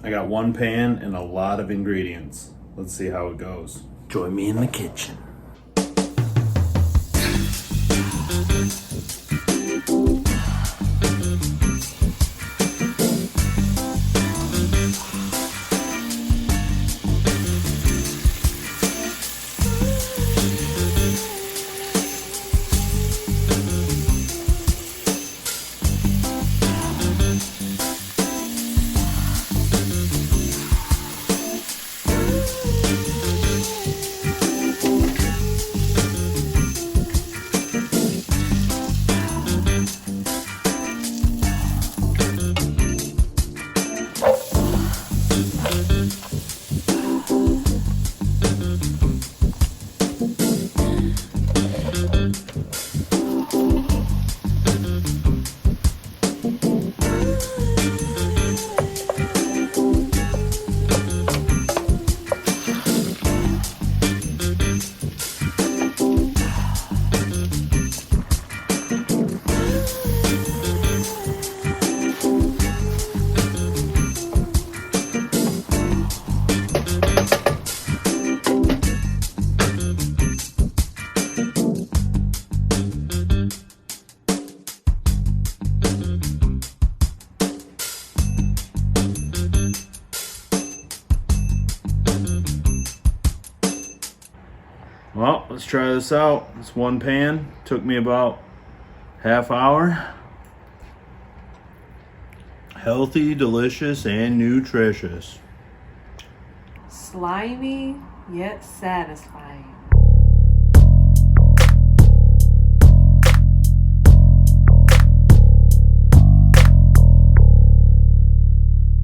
I got one pan and a lot of ingredients. Let's see how it goes. Join me in the kitchen. Well, let's try this out. It's one pan. Took me about half hour. Healthy, delicious, and nutritious. Slimy yet satisfying.